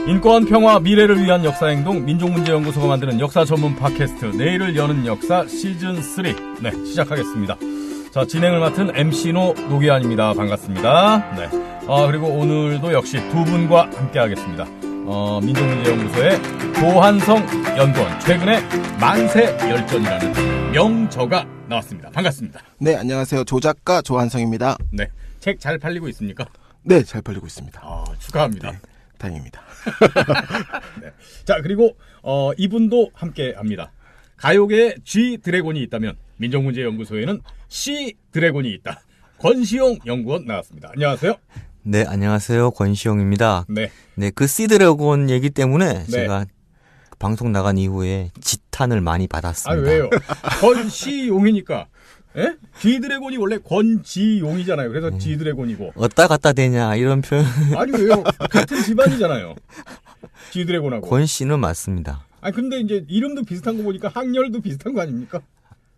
인권, 평화, 미래를 위한 역사행동 민족문제연구소가 만드는 역사 전문 팟캐스트 내일을 여는 역사 시즌3 네 시작하겠습니다. 자, 진행을 맡은 MC노 노기환입니다. 반갑습니다. 네. 그리고 오늘도 역시 두 분과 함께 하겠습니다. 민족문제연구소의 조한성 연구원, 최근에 만세 열전이라는 명저가 나왔습니다. 반갑습니다. 네, 안녕하세요. 조작가 조한성입니다. 네, 책 잘 팔리고 있습니까? 네, 잘 팔리고 있습니다. 축하합니다. 네, 다행입니다. 네. 자, 그리고 이분도 함께 합니다. 가요계에 G 드래곤이 있다면 민족문제연구소에는 C 드래곤이 있다. 권시용 연구원 나왔습니다. 안녕하세요. 네, 안녕하세요. 권시용입니다. 네. 네, 그 C 드래곤 얘기 때문에 네. 제가 방송 나간 이후에 지탄을 많이 받았습니다. 왜요? 권시용이니까. 예? G 드래곤이 원래 권지용이잖아요. 그래서 G 드래곤이고. 어디다 갖다 대냐 이런 표현. 아니 왜요? 같은 집안이잖아요. G 드래곤하고. 권 씨는 맞습니다. 아니 근데 이제 이름도 비슷한 거 보니까 학렬도 비슷한 거 아닙니까?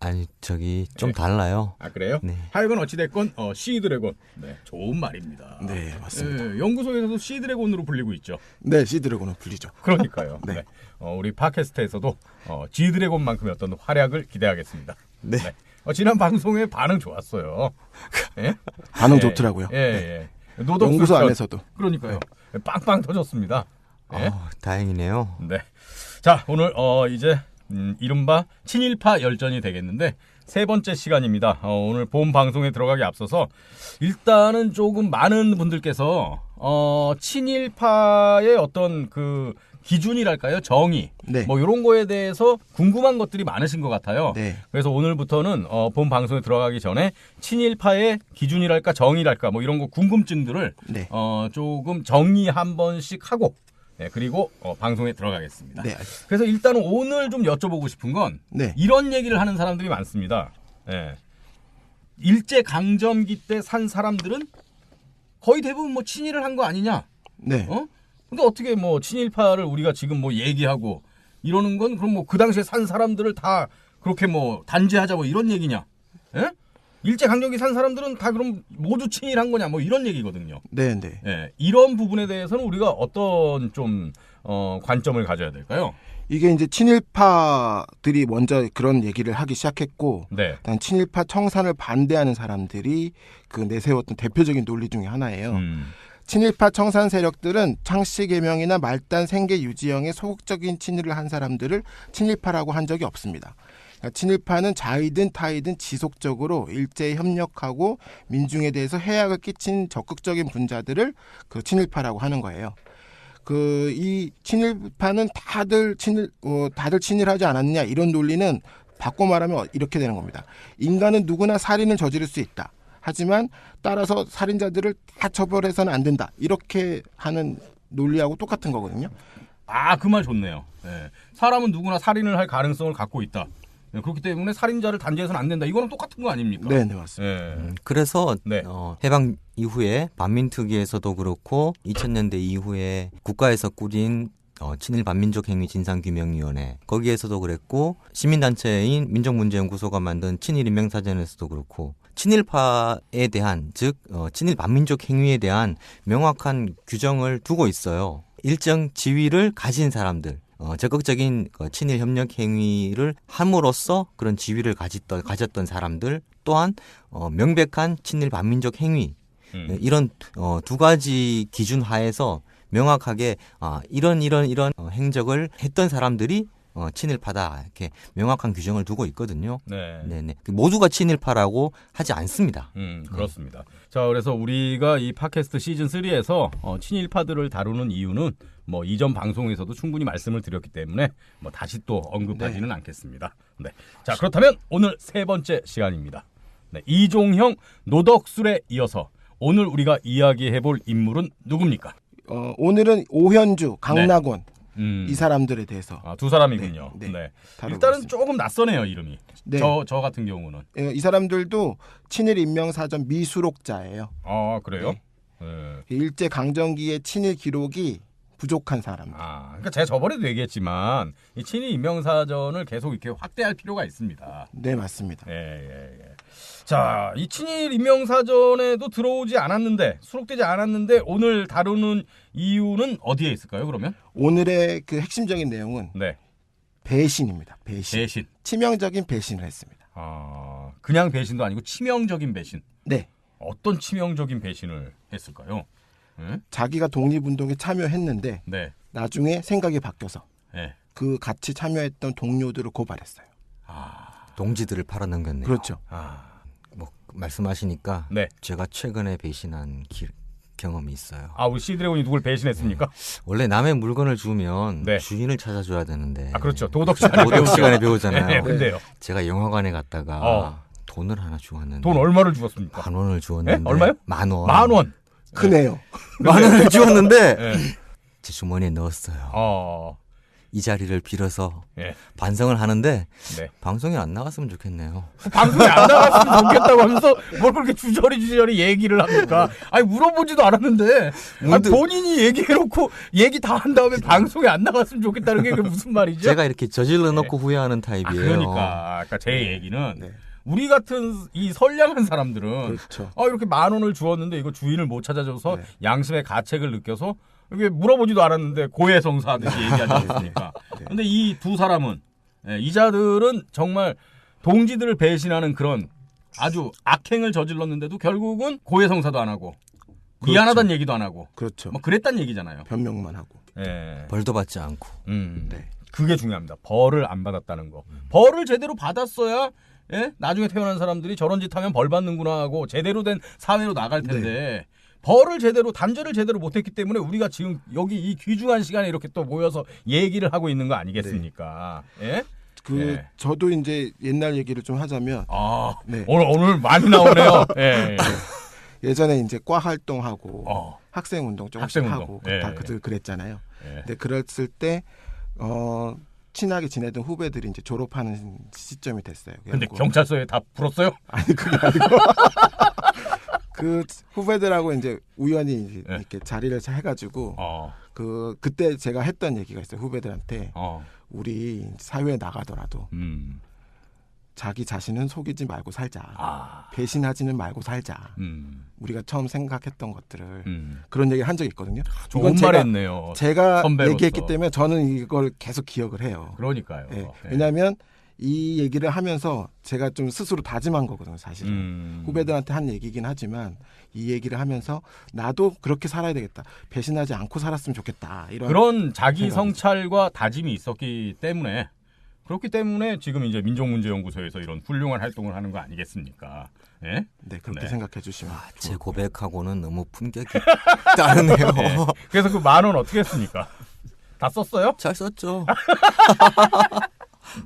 아니 저기 좀 네. 달라요. 아 그래요? 네. 하여간 어찌됐건 C 드래곤. 네, 좋은 말입니다. 네, 맞습니다. 네, 연구소에서도 C 드래곤으로 불리고 있죠. 네, C 드래곤은 불리죠. 그러니까요. 네. 네. 우리 팟캐스트에서도 G 드래곤만큼의 어떤 활약을 기대하겠습니다. 네. 지난 방송에 반응 좋았어요. 예? 반응 예, 좋더라고요. 예. 네. 노덕 연구소 술편. 안에서도. 그러니까요. 빵빵 터졌습니다. 예? 다행이네요. 네. 자, 오늘 이제 이른바 친일파 열전이 되겠는데 세 번째 시간입니다. 오늘 본 방송에 들어가기 앞서서 일단은 조금 많은 분들께서 친일파의 어떤 그 기준이랄까요? 정의. 네. 뭐 이런 거에 대해서 궁금한 것들이 많으신 것 같아요. 네. 그래서 오늘부터는 본 방송에 들어가기 전에 친일파의 기준이랄까 정의랄까 뭐 이런 거 궁금증들을 네. 조금 정리 한 번씩 하고 네, 그리고 방송에 들어가겠습니다. 네, 알겠습니다. 그래서 일단은 오늘 좀 여쭤보고 싶은 건 네. 이런 얘기를 하는 사람들이 많습니다. 예. 일제 강점기 때 산 사람들은 거의 대부분 뭐 친일을 한 거 아니냐? 네. 근데 어떻게 뭐 친일파를 우리가 지금 뭐 얘기하고 이러는 건 그럼 뭐 그 당시에 산 사람들을 다 그렇게 뭐 단죄하자 뭐 이런 얘기냐? 예? 일제 강점기 산 사람들은 다 그럼 모두 친일한 거냐? 뭐 이런 얘기거든요. 네, 네. 예. 이런 부분에 대해서는 우리가 어떤 좀 관점을 가져야 될까요? 이게 이제 친일파들이 먼저 그런 얘기를 하기 시작했고, 네. 일단 친일파 청산을 반대하는 사람들이 그 내세웠던 대표적인 논리 중에 하나예요. 친일파 청산 세력들은 창씨 개명이나 말단 생계 유지형의 소극적인 친일을 한 사람들을 친일파라고 한 적이 없습니다. 그러니까 친일파는 자의든 타의든 지속적으로 일제에 협력하고 민중에 대해서 해악을 끼친 적극적인 분자들을 그 친일파라고 하는 거예요. 이 친일파는 다들 친일하지 않았느냐 이런 논리는 바꿔 말하면 이렇게 되는 겁니다. 인간은 누구나 살인을 저지를 수 있다. 하지만 따라서 살인자들을 다 처벌해서는 안 된다. 이렇게 하는 논리하고 똑같은 거거든요. 그 말 좋네요. 예. 사람은 누구나 살인을 할 가능성을 갖고 있다. 예, 그렇기 때문에 살인자를 단죄해서는 안 된다. 이거는 똑같은 거 아닙니까? 네, 네, 맞습니다. 예. 그래서 네. 해방 이후에 반민특위에서도 그렇고 2000년대 이후에 국가에서 꾸린 친일 반민족 행위 진상규명위원회 거기에서도 그랬고 시민단체인 민족문제연구소가 만든 친일인명사전에서도 그렇고 친일파에 대한 즉 친일 반민족 행위에 대한 명확한 규정을 두고 있어요. 일정 지위를 가진 사람들 적극적인 친일 협력 행위를 함으로써 그런 지위를 가졌던 사람들 또한 명백한 친일 반민족 행위 이런 두 가지 기준 하에서 명확하게 이런 행적을 했던 사람들이 친일파다 이렇게 명확한 규정을 두고 있거든요. 네. 네네. 모두가 친일파라고 하지 않습니다. 그렇습니다. 자, 그래서 우리가 이 팟캐스트 시즌 3에서 친일파들을 다루는 이유는 뭐 이전 방송에서도 충분히 말씀을 드렸기 때문에 뭐 다시 또 언급하지는 않겠습니다. 네. 자, 그렇다면 오늘 세 번째 시간입니다. 네, 이종형 노덕술에 이어서 오늘 우리가 이야기해볼 인물은 누굽니까? 오늘은 오현주, 강낙원 이 사람들에 대해서 두 사람이군요. 네, 네. 일단은 조금 낯서네요, 이름이. 네. 저 같은 경우는. 이 사람들도 친일 인명사전 미수록자예요. 그래요? 네. 일제 강점기의 친일 기록이 부족한 사람. 그러니까 제가 저번에도 얘기했지만 이 친일 인명사전을 계속 이렇게 확대할 필요가 있습니다. 네, 맞습니다. 예. 자, 이 친일 임명사전에도 들어오지 않았는데, 수록되지 않았는데 오늘 다루는 이유는 어디에 있을까요? 그러면? 오늘의 그 핵심적인 내용은 네. 배신입니다. 배신. 배신. 치명적인 배신을 했습니다. 아, 그냥 배신도 아니고 치명적인 배신. 네. 어떤 치명적인 배신을 했을까요? 네? 자기가 독립운동에 참여했는데 네. 나중에 생각이 바뀌어서 네. 그 같이 참여했던 동료들을 고발했어요. 아, 동지들을 팔아넘겼네요. 그렇죠. 아, 뭐 말씀하시니까 네. 제가 최근에 배신한 경험이 있어요. 아, 우리 시드래곤이 누굴 배신했습니까? 원래 남의 물건을 주면 네. 주인을 찾아줘야 되는데. 아, 그렇죠. 도덕 시간에 도덕 시간에 배우잖아요. 네, 근데요. 제가 영화관에 갔다가 돈을 하나 주었는데. 돈 얼마를 주었습니까? 10,000원을 주었는데. 네? 얼마요? 10,000원. 10,000원. 크네요. 10,000원을 주었는데 네. 제 주머니에 넣었어요. 이 자리를 빌어서 예. 반성을 하는데 네. 방송에 안 나갔으면 좋겠네요. 방송에 안 나갔으면 좋겠다고 하면서 뭘 그렇게 주저리 얘기를 합니까? 아니 물어보지도 않았는데 아니, 본인이 얘기해놓고 얘기 다 한 다음에 방송에 안 나갔으면 좋겠다는 게 그게 무슨 말이죠? 제가 이렇게 저질러 놓고 후회하는 타입이에요. 그러니까 제 얘기는 네. 우리 같은 이 선량한 사람들은 그렇죠. 이렇게 10,000원을 주었는데 이거 주인을 못 찾아줘서 네. 양심의 가책을 느껴서 이게 물어보지도 않았는데 고해성사하듯이 얘기하지 않습니까? 네. 근데 이 두 사람은 이자들은 정말 동지들을 배신하는 그런 아주 악행을 저질렀는데도 결국은 고해성사도 안 하고 미안하다는 얘기도 안 하고 그렇죠. 뭐 그랬단 얘기잖아요. 변명만 하고. 예. 벌도 받지 않고. 네. 그게 중요합니다. 벌을 안 받았다는 거. 벌을 제대로 받았어야 나중에 태어난 사람들이 저런 짓 하면 벌 받는구나 하고 제대로 된 사회로 나갈 텐데 벌을 제대로 단죄를 제대로 못했기 때문에 우리가 지금 여기 이 귀중한 시간에 이렇게 또 모여서 얘기를 하고 있는 거 아니겠습니까? 예? 예. 저도 이제 옛날 얘기를 좀 하자면 네. 오늘 많이 나오네요. 예. 예전에 이제 과 활동하고 학생 운동 조금씩 학생 운동. 하고 예. 다 그랬잖아요. 예. 근데 그랬을 때 친하게 지내던 후배들이 이제 졸업하는 시점이 됐어요. 근데 경찰서에 다 불었어요? 아니 그게 아니고 그 후배들하고 이제 우연히 이제 이렇게 자리를 해가지고 그때 제가 했던 얘기가 있어요. 후배들한테 우리 사회에 나가더라도 자기 자신은 속이지 말고 살자. 배신하지는 말고 살자. 우리가 처음 생각했던 것들을 그런 얘기를 한 적이 있거든요. 좋은 말 했네요. 제가 선배로서. 얘기했기 때문에 저는 이걸 계속 기억을 해요. 그러니까요. 네. 왜냐하면 이 얘기를 하면서 제가 좀 스스로 다짐한 거거든요. 사실은. 후배들한테 한 얘기긴 하지만 이 얘기를 하면서 나도 그렇게 살아야 되겠다. 배신하지 않고 살았으면 좋겠다. 그런 자기 성찰과 다짐이 있었기 때문에 그렇기 때문에 지금 이제 민족문제연구소에서 이런 훌륭한 활동을 하는 거 아니겠습니까? 예? 네, 그렇게 생각해 주시면. 제 고백하고는 너무 품격이 다르네요. 네. 그래서 그 10,000원 어떻게 했습니까? 다 썼어요? 잘 썼죠.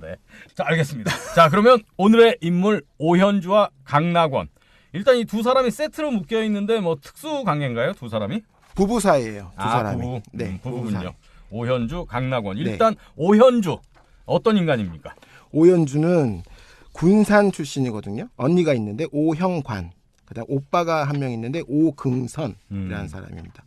네. 자, 알겠습니다. 자, 그러면 오늘의 인물 오현주와 강낙원. 일단 이 두 사람이 세트로 묶여 있는데 뭐 특수 관계인가요? 두 사람이? 부부 사이예요. 두 사람이. 부부. 네, 부부군요. 사이. 오현주, 강낙원. 일단 오현주 어떤 인간입니까? 오현주는 군산 출신이거든요. 언니가 있는데 오형관. 그다음 오빠가 한 명 있는데 오긍선이라는 사람입니다.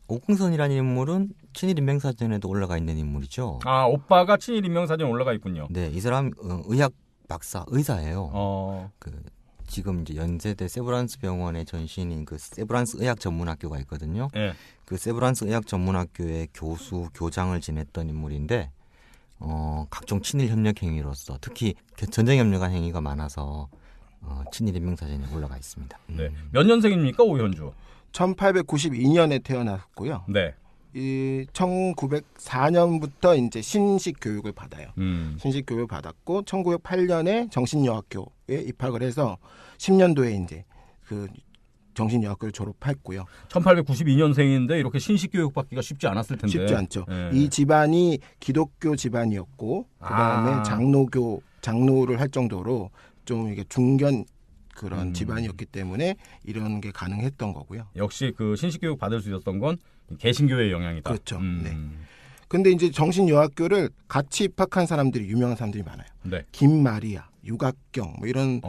오긍선이라는 인물은 친일 인명사전에도 올라가 있는 인물이죠. 오빠가 친일 인명사전에 올라가 있군요. 네, 이 사람 의학 박사 의사예요. 그 지금 이제 연세대 세브란스 병원의 전신인 그 세브란스 의학 전문학교가 있거든요. 네. 그 세브란스 의학 전문학교의 교수, 교장을 지냈던 인물인데 각종 친일 협력 행위로서 특히 전쟁 협력한 행위가 많아서 친일 인명사전에 올라가 있습니다. 네. 몇 년생입니까, 오현주? 1892년에 태어났고요. 네. 이 1904년부터 이제 신식 교육을 받아요. 신식 교육을 받았고 1908년에 정신여학교에 입학을 해서 10년도에 이제 그 정신여학교를 졸업했고요. 1892년생인데 이렇게 신식 교육 받기가 쉽지 않았을 텐데. 쉽지 않죠. 네. 이 집안이 기독교 집안이었고 그다음에 장로를 할 정도로 좀 이게 중견 그런 집안이었기 때문에 이런 게 가능했던 거고요. 역시 그 신식 교육 받을 수 있었던 건 개신교회의 영향이다. 그렇죠. 네. 근데 이제 정신여학교를 같이 입학한 사람들이 유명한 사람들이 많아요. 네. 김마리아, 유각경 뭐 이런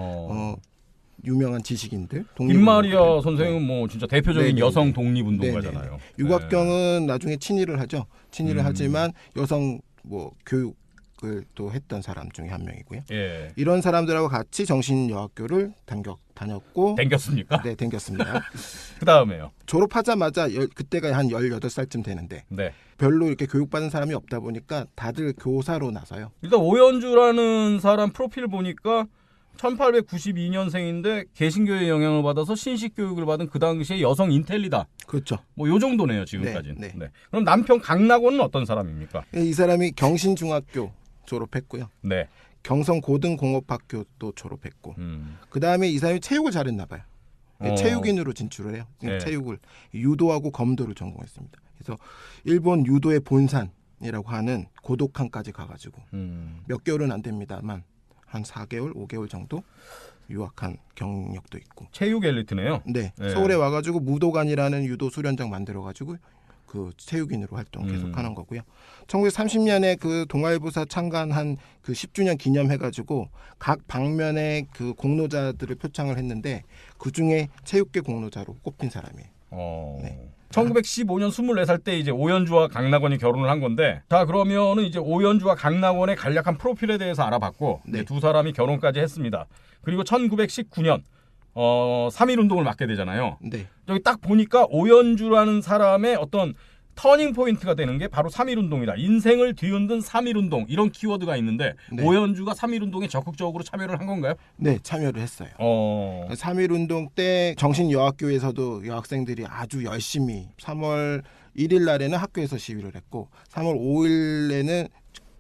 유명한 지식인들. 김마리아 선생은 뭐 진짜 대표적인 네네네. 여성 독립운동가잖아요. 네네. 유각경은 나중에 친일을 하죠. 친일을 하지만 여성 뭐 교육 교육을 또 했던 사람 중에 한 명이고요. 예. 이런 사람들하고 같이 정신여학교를 다녔고 댕겼습니까? 네, 댕겼습니다. 그 다음에요. 졸업하자마자 그때가 한 18살쯤 되는데 네. 별로 이렇게 교육받은 사람이 없다 보니까 다들 교사로 나서요. 일단 오연주라는 사람 프로필 보니까 1892년생인데 개신교의 영향을 받아서 신식 교육을 받은 그 당시에 여성 인텔리다. 그렇죠. 뭐 요 정도네요, 지금까지는. 네, 네. 그럼 남편 강낙원은 어떤 사람입니까? 이 사람이 경신중학교 졸업했고요. 네. 경성고등공업학교도 졸업했고 그 다음에 이 사람이 체육을 잘했나 봐요. 체육인으로 진출을 해요. 네. 체육을 유도하고 검도를 전공했습니다. 그래서 일본 유도의 본산이라고 하는 고독항까지 가가지고 몇 개월은 안 됩니다만 한 4개월, 5개월 정도 유학한 경력도 있고. 체육 엘리트네요. 네, 네. 서울에 와가지고 무도관이라는 유도 수련장 만들어가지고 그 체육인으로 활동 계속하는 거고요. 1930년에 그 동아일보사 창간한 그 10주년 기념해가지고 각 방면에 그 공로자들을 표창을 했는데 그 중에 체육계 공로자로 꼽힌 사람이에요. 네. 1915년 24살 때 이제 오연주와 강낙원이 결혼을 한 건데, 자 그러면은 이제 오연주와 강낙원의 간략한 프로필에 대해서 알아봤고, 네. 이제 두 사람이 결혼까지 했습니다. 그리고 1919년 3.1운동을 맡게 되잖아요. 네, 여기 딱 보니까 오연주라는 사람의 어떤 터닝 포인트가 되는 게 바로 3.1운동이다. 인생을 뒤흔든 3.1운동 이런 키워드가 있는데 네. 오연주가 3.1운동에 적극적으로 참여를 한 건가요? 네, 참여를 했어요. 3.1운동 때 정신여학교에서도 여학생들이 아주 열심히 3월 1일 날에는 학교에서 시위를 했고 3월 5일에는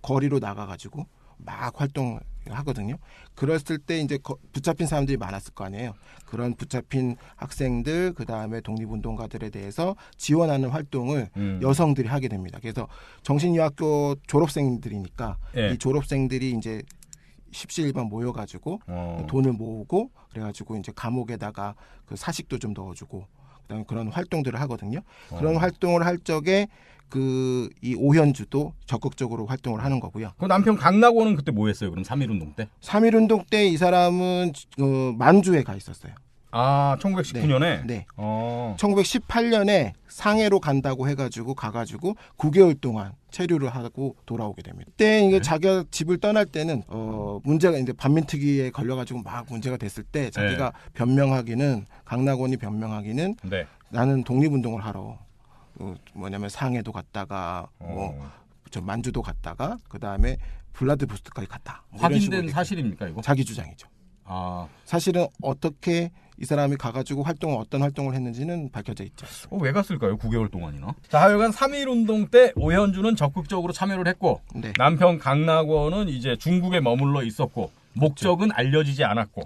거리로 나가가지고 막 활동을 하거든요. 그랬을 때 이제 붙잡힌 사람들이 많았을 거 아니에요. 그런 붙잡힌 학생들, 그 다음에 독립운동가들에 대해서 지원하는 활동을 여성들이 하게 됩니다. 그래서 정신여학교 졸업생들이니까 예. 이 졸업생들이 이제 십시일반 모여가지고 돈을 모으고 그래가지고 이제 감옥에다가 그 사식도 좀 넣어주고 그다음에 그런 활동들을 하거든요. 그런 활동을 할 적에 그 이 오현주도 적극적으로 활동을 하는 거고요. 그 남편 강낙원은 그때 뭐 했어요? 그럼 3.1운동 때? 3.1운동 때 이 사람은 만주에 가 있었어요. 아, 1919년에? 네. 1918년에 상해로 간다고 해가지고 가가지고 9개월 동안 체류를 하고 돌아오게 됩니다. 그때 이게 자기가 집을 떠날 때는 문제가 이제 반민특위에 걸려가지고 막 문제가 됐을 때 자기가 변명하기는 강낙원이 변명하기는 네. 나는 독립운동을 하러 뭐냐면 상해도 갔다가 저 만주도 갔다가 그 다음에 블라디보스토크까지 갔다. 뭐 이런 식으로 확인된 사실입니까 이거? 자기 주장이죠. 아, 사실은 어떻게 이 사람이 가가지고 어떤 활동을 했는지는 밝혀져 있죠. 왜 갔을까요? 9개월 동안이나. 자, 하여간 3.1운동 때 오현주는 적극적으로 참여를 했고 네. 남편 강낙원은 이제 중국에 머물러 있었고 목적은 알려지지 않았고.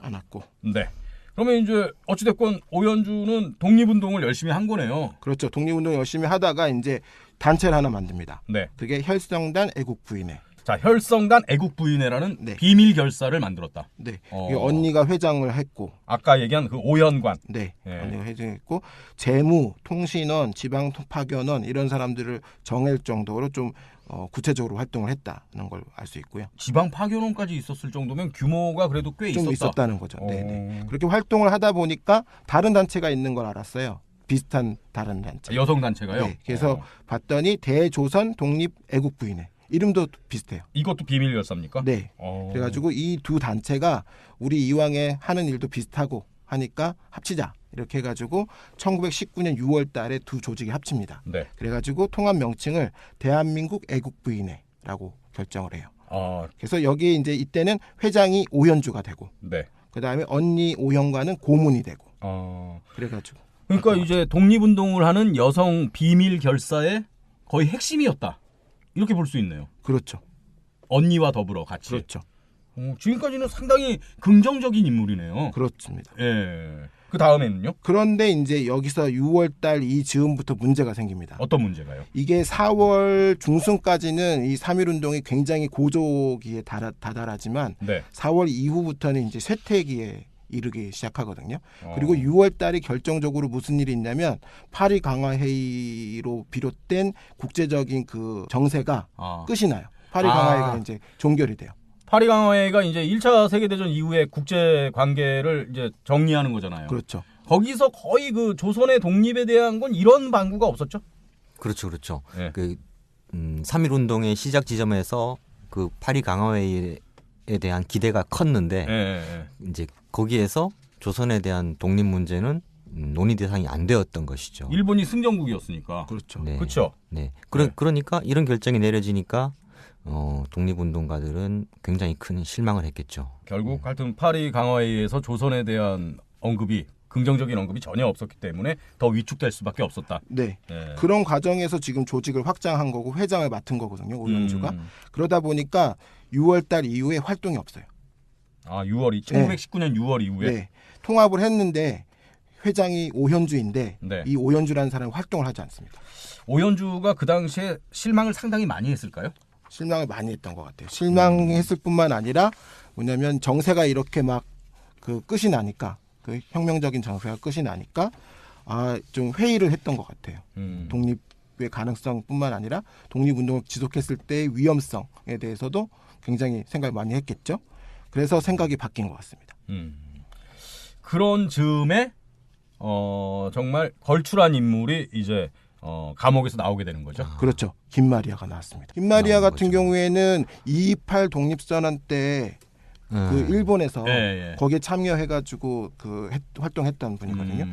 네. 그러면 이제 어찌됐건 오연주는 독립운동을 열심히 한 거네요. 그렇죠. 독립운동 열심히 하다가 이제 단체를 하나 만듭니다. 네. 그게 혈성단 애국부인회. 자, 혈성단 애국부인회라는 네. 비밀 결사를 만들었다. 네. 이게 언니가 회장을 했고. 아까 얘기한 그 오연관. 네. 네. 언니가 회장했고 재무, 통신원, 지방 파견원 이런 사람들을 정할 정도로 좀 구체적으로 활동을 했다는 걸 알 수 있고요. 지방 파견원까지 있었을 정도면 규모가 그래도 꽤 좀 있었다. 있었다는 거죠. 네. 그렇게 활동을 하다 보니까 다른 단체가 있는 걸 알았어요. 비슷한 다른 단체. 여성 단체가요? 네. 그래서 봤더니 대조선 독립 애국부인회. 이름도 비슷해요. 이것도 비밀 결사입니까? 네. 그래가지고 이 두 단체가 우리 이왕에 하는 일도 비슷하고 하니까 합치자. 이렇게 해가지고 1919년 6월 달에 두 조직이 합칩니다. 네. 그래가지고 통합 명칭을 대한민국 애국부인회라고 결정을 해요. 그래서 여기 이제 이때는 회장이 오현주가 되고, 네. 그 다음에 언니 오현과는 고문이 되고, 그래가지고. 그러니까 이제 독립운동을 하는 여성 비밀 결사의 거의 핵심이었다. 이렇게 볼 수 있네요. 그렇죠. 언니와 더불어 같이. 그렇죠. 지금까지는 상당히 긍정적인 인물이네요. 그렇습니다. 예. 그 다음에는요? 그런데 이제 여기서 6월달 이 즈음부터 문제가 생깁니다. 어떤 문제가요? 이게 4월 중순까지는 이 3.1운동이 굉장히 고조기에 다다라지만 네. 4월 이후부터는 이제 쇠퇴기에 이르기 시작하거든요. 그리고 6월달이 결정적으로 무슨 일이 있냐면 파리 강화 회의로 비롯된 국제적인 그 정세가 끝이 나요. 파리 강화회가 이제 종결이 돼요. 파리 강화회가 이제 1차 세계대전 이후에 국제 관계를 이제 정리하는 거잖아요. 그렇죠. 거기서 거의 그 조선의 독립에 대한 건 이런 방구가 없었죠? 그렇죠. 네. 3.1운동의 시작 지점에서 그 파리 강화회의에 대한 기대가 컸는데 이제 거기에서 조선에 대한 독립 문제는 논의 대상이 안 되었던 것이죠. 일본이 승전국이었으니까. 그렇죠. 네. 그렇죠. 네. 그러니까 이런 결정이 내려지니까 독립운동가들은 굉장히 큰 실망을 했겠죠. 결국 하여튼 파리 강화회의에서 조선에 대한 언급이 긍정적인 언급이 전혀 없었기 때문에 더 위축될 수밖에 없었다. 네. 그런 과정에서 지금 조직을 확장한 거고 회장을 맡은 거거든요. 오영주가. 그러다 보니까 6월달 이후에 활동이 없어요. 아, 1919년 6월 이후에? 네. 통합을 했는데 회장이 오현주인데 네. 이 오현주라는 사람이 활동을 하지 않습니다. 오현주가 그 당시에 실망을 상당히 많이 했을까요? 실망을 많이 했던 것 같아요. 실망했을 뿐만 아니라 뭐냐면 정세가 이렇게 막 그 끝이 나니까 그 혁명적인 정세가 끝이 나니까 좀 회의를 했던 것 같아요. 독립의 가능성뿐만 아니라 독립운동을 지속했을 때의 위험성에 대해서도 굉장히 생각을 많이 했겠죠. 그래서 생각이 바뀐 것 같습니다. 그런 즈음에 정말 걸출한 인물이 이제 감옥에서 나오게 되는 거죠. 그렇죠. 김마리아가 나왔습니다. 김마리아 같은 경우에는 228 독립선언 때 그 일본에서 거기에 참여해가지고 그 활동했던 분이거든요.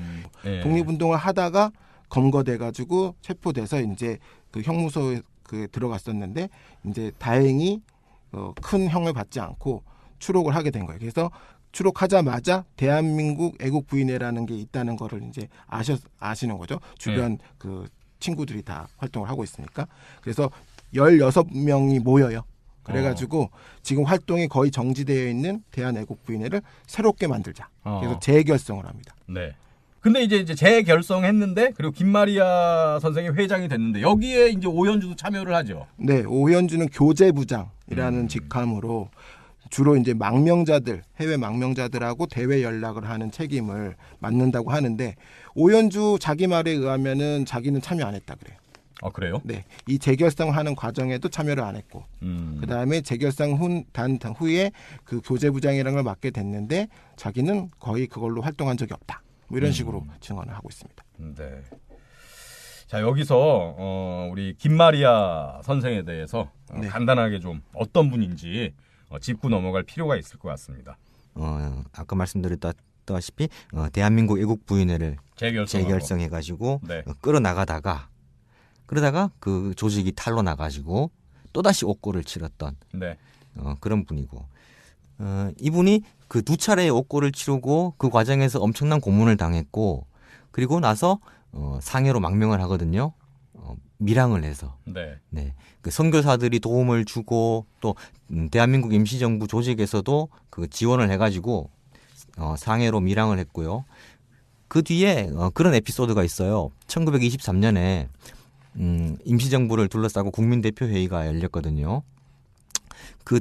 독립운동을 하다가 검거돼가지고 체포돼서 이제 그 형무소에 들어갔었는데 이제 다행히 큰 형을 받지 않고 추록을 하게 된 거예요. 그래서 추록하자마자 대한민국 애국부인회라는 게 있다는 거를 이제 아시는 거죠. 주변 그 친구들이 다 활동을 하고 있으니까. 그래서 16명이 모여요. 그래가지고 지금 활동이 거의 정지되어 있는 대한애국부인회를 새롭게 만들자. 그래서 재결성을 합니다. 네. 근데 이제 재결성했는데 그리고 김마리아 선생이 회장이 됐는데 여기에 이제 오현주도 참여를 하죠. 네, 오현주는 교재부장이라는 직함으로 주로 이제 망명자들, 해외 망명자들하고 대외 연락을 하는 책임을 맡는다고 하는데 오현주 자기 말에 의하면은 자기는 참여 안 했다 그래요. 아, 그래요? 네, 이 재결성하는 과정에도 참여를 안 했고, 그 다음에 재결성 단 후에 그 교재부장이라는 걸 맡게 됐는데 자기는 거의 그걸로 활동한 적이 없다. 뭐 이런 식으로 증언을 하고 있습니다. 네. 자, 여기서 우리 김마리아 선생에 대해서 간단하게 좀 어떤 분인지 짚고 넘어갈 필요가 있을 것 같습니다. 아까 말씀드렸다시피 대한민국 애국부인회를 재결성해가지고 끌어나가다가 그러다가 그 조직이 탈로 나가지고 또다시 옥고를 치렀던 그런 분이고 이분이 그 두 차례의 옥고를 치르고 그 과정에서 엄청난 고문을 당했고 그리고 나서 상해로 망명을 하거든요. 밀항을 해서 그 선교사들이 도움을 주고 또 대한민국 임시정부 조직에서도 그 지원을 해가지고 상해로 밀항을 했고요. 그 뒤에 그런 에피소드가 있어요. 1923년에 임시정부를 둘러싸고 국민대표회의가 열렸거든요. 그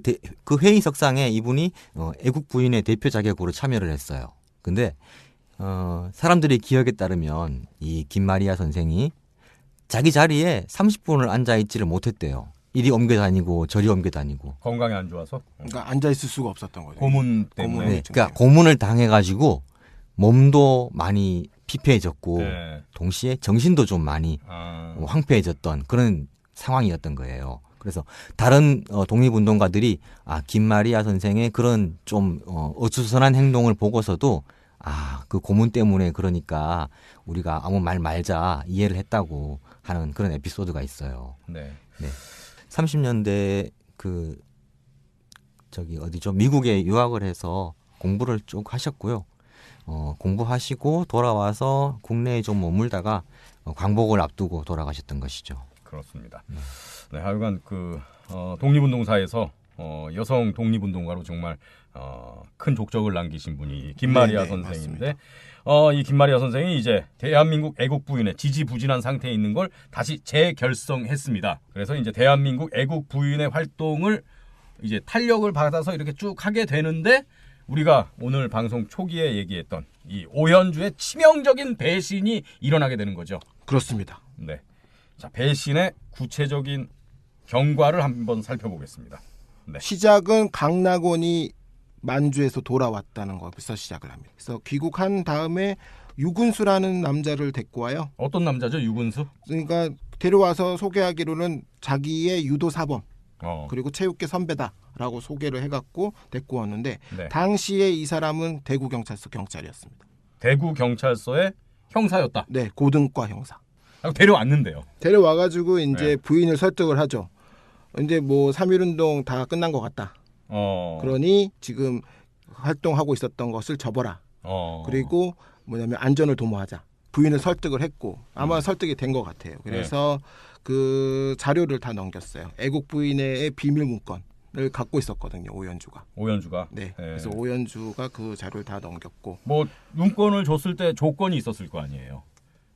회의석상에 이분이 애국부인의 대표 자격으로 참여를 했어요. 근데 사람들의 기억에 따르면 이 김마리아 선생이 자기 자리에 30분을 앉아있지를 못했대요. 이리 옮겨 다니고 저리 옮겨 다니고. 건강이 안 좋아서? 그러니까 앉아있을 수가 없었던 거죠. 고문 때문에. 그러니까 고문을 당해가지고 몸도 많이 피폐해졌고 동시에 정신도 좀 많이 황폐해졌던 그런 상황이었던 거예요. 그래서 다른 독립운동가들이 김마리아 선생의 그런 좀 어수선한 행동을 보고서도 그 고문 때문에 그러니까 우리가 아무 말 말자 이해를 했다고 하는 그런 에피소드가 있어요. 네. 30년대 미국에 유학을 해서 공부를 쭉 하셨고요. 공부하시고 돌아와서 국내에 좀 머물다가 광복을 앞두고 돌아가셨던 것이죠. 그렇습니다. 네, 하여간 독립운동사에서 여성 독립운동가로 정말 큰 족적을 남기신 분이 김마리아 선생인데 이 김마리아 선생이 이제 대한민국 애국부인회 지지부진한 상태에 있는 걸 다시 재결성했습니다. 그래서 이제 대한민국 애국부인회 활동을 이제 탄력을 받아서 이렇게 쭉 하게 되는데 우리가 오늘 방송 초기에 얘기했던 이 오현주의 치명적인 배신이 일어나게 되는 거죠. 그렇습니다. 네. 자, 배신의 구체적인 경과를 한번 살펴보겠습니다. 네. 시작은 강낙원이 만주에서 돌아왔다는 것에서 시작을 합니다. 그래서 귀국한 다음에 유근수라는 남자를 데리고 와요. 어떤 남자죠, 유근수? 그러니까 데려와서 소개하기로는 자기의 유도 사범, 그리고 체육계 선배다라고 소개를 해갖고 데리고 왔는데 네. 당시에 이 사람은 대구경찰서 경찰이었습니다. 대구경찰서의 형사였다. 네, 고등과 형사. 데려왔는데요. 데려와가지고 이제 네. 부인을 설득을 하죠. 이제 뭐 3.1운동 다 끝난 것 같다. 그러니 지금 활동하고 있었던 것을 접어라. 그리고 뭐냐면 안전을 도모하자. 부인을 설득을 했고 아마 설득이 된 것 같아요. 그래서 그 자료를 다 넘겼어요. 애국 부인의 비밀 문건을 갖고 있었거든요. 오연주가. 네. 그래서 오연주가 그 자료를 다 넘겼고. 뭐 문건을 줬을 때 조건이 있었을 거 아니에요.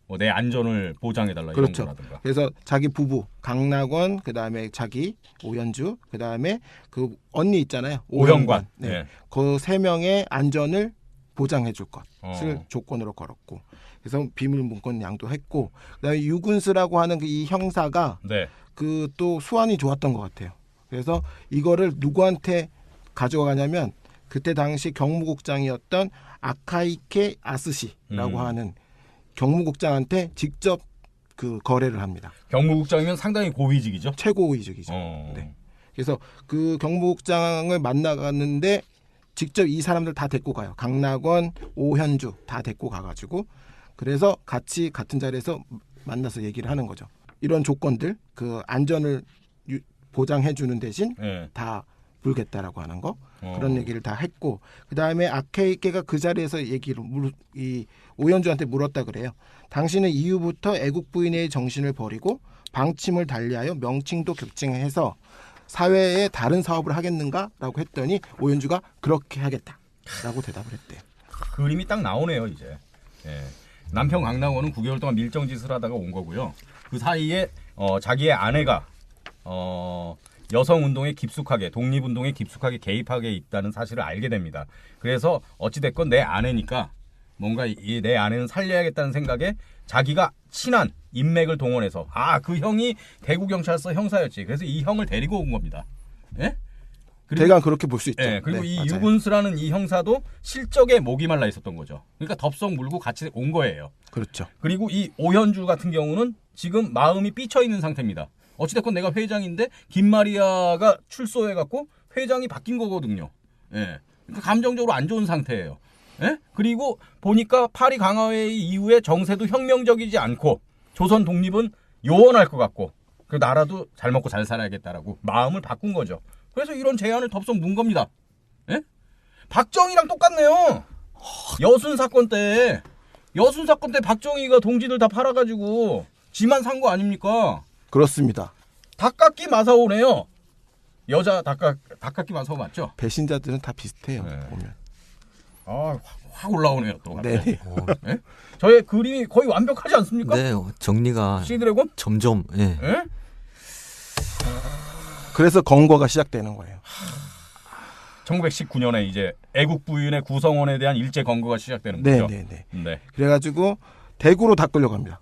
뭐 내 안전을 보장해달라 그렇죠. 이런 거라든가. 그래서 자기 부부 강낙원, 그 다음에 자기 오연주, 그 다음에 그 언니 있잖아요. 오영관. 네. 그 세 명의 안전을 보장해줄 것을 조건으로 걸었고. 그래서 비밀 문건 양도했고, 그다음에 유군수라고 하는 이 형사가 그 또 수완이 좋았던 것 같아요. 그래서 이거를 누구한테 가져가냐면 그때 당시 경무국장이었던 아카이케 아스시라고 하는 경무국장한테 직접 그 거래를 합니다. 경무국장이면 상당히 고위직이죠. 최고위직이죠. 네. 그래서 그 경무국장을 만나갔는데 직접 이 사람들 다 데리고 가요. 강낙원, 오현주 다 데리고 가가지고 그래서 같이 같은 자리에서 만나서 얘기를 하는 거죠. 이런 조건들, 그 안전을 보장해주는 대신 다 물겠다라고 하는 거 그런 얘기를 다 했고 그 다음에 아케이케가 그 자리에서 얘기를 이 오연주한테 물었다 그래요. 당신은 이후부터 애국 부인의 정신을 버리고 방침을 달리하여 명칭도 격증해서 사회에 다른 사업을 하겠는가라고 했더니 오연주가 그렇게 하겠다라고 대답을 했대요. 그림이 딱 나오네요 이제. 남편 강낙원은 9개월 동안 밀정짓을 하다가 온 거고요. 그 사이에 자기의 아내가 여성운동에 깊숙하게 독립운동에 깊숙하게 개입하게 있다는 사실을 알게 됩니다. 그래서 어찌됐건 내 아내니까 뭔가 내 아내는 살려야겠다는 생각에 자기가 친한 인맥을 동원해서 그 형이 대구경찰서 형사였지. 그래서 이 형을 데리고 온 겁니다. 대강 그렇게 볼 수 있죠. 그리고 네, 이 맞아요. 유군수라는 이 형사도 실적에 목이 말라 있었던 거죠. 그러니까 덥석 물고 같이 온 거예요. 그렇죠. 그리고 이 오현주 같은 경우는 지금 마음이 삐쳐 있는 상태입니다. 어찌됐건 내가 회장인데 김마리아가 출소해갖고 회장이 바뀐 거거든요. 그러니까 감정적으로 안 좋은 상태예요. 그리고 보니까 파리 강화회의 이후에 정세도 혁명적이지 않고 조선 독립은 요원할 것 같고 그 나라도 잘 먹고 잘 살아야겠다라고 마음을 바꾼 거죠. 그래서 이런 제안을 덥석 문 겁니다. 박정희랑 똑같네요. 여순 사건 때 박정희가 동지들 다 팔아가지고 지만 산 거 아닙니까? 그렇습니다. 닭깎기 마사오네요. 여자 닭깎기 마사오 맞죠? 배신자들은 다 비슷해요. 네. 보면. 확 올라오네요 또. 네. 저의 그림이 거의 완벽하지 않습니까? 네, 정리가 시드래곤? 점점. 그래서 건거가 시작되는 거예요. 1919년에 이제 애국 부인의 구성원에 대한 일제 건거가 시작되는 거죠. 네. 그래가지고 대구로 다 끌려갑니다.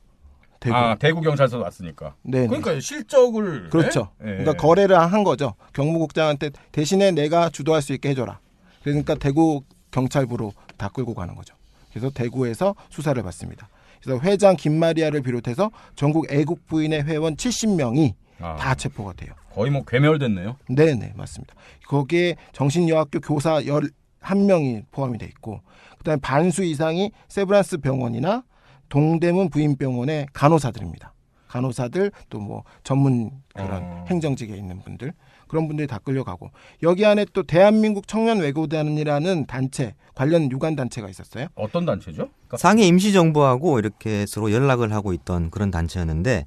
대구 경찰서 왔으니까. 네. 그러니까 실적을 그렇죠. 그러니까 거래를 한 거죠. 경무국장한테 대신에 내가 주도할 수 있게 해줘라. 그러니까 대구 경찰부로 다 끌고 가는 거죠. 그래서 대구에서 수사를 받습니다. 그래서 회장 김마리아를 비롯해서 전국 애국 부인의 회원 70명이 다 체포가 돼요. 거의 뭐 괴멸됐네요. 네, 맞습니다. 거기에 정신여학교 교사 11명이 포함이 돼 있고 그다음에 반수 이상이 세브란스 병원이나 동대문 부인병원의 간호사들입니다. 간호사들 또 뭐 전문 그런 행정직에 있는 분들 그런 분들이 다 끌려가고 여기 안에 또 대한민국 청년외고단이라는 단체 관련 유관 단체가 있었어요. 어떤 단체죠? 그러니까 상해 임시정부하고 이렇게 서로 연락을 하고 있던 그런 단체였는데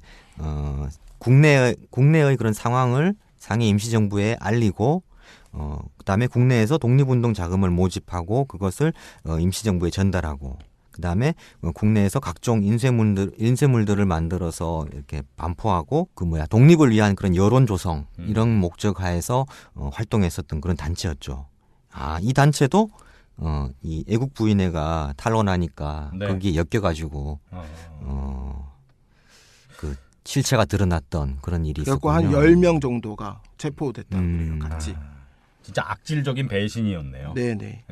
국내의 그런 상황을 상해 임시정부에 알리고 그다음에 국내에서 독립운동 자금을 모집하고 그것을 임시정부에 전달하고 그다음에 국내에서 각종 인쇄물들을 만들어서 이렇게 반포하고 독립을 위한 그런 여론 조성 이런 목적하에서 활동했었던 그런 단체였죠. 이 단체도 이 애국 부인회가 탄로나니까 거기에 엮여가지고 그 실체가 드러났던 그런 일이 있었군요. 한 10명 정도가 체포됐다고 그래요. 같이. 진짜 악질적인 배신이었네요. 네.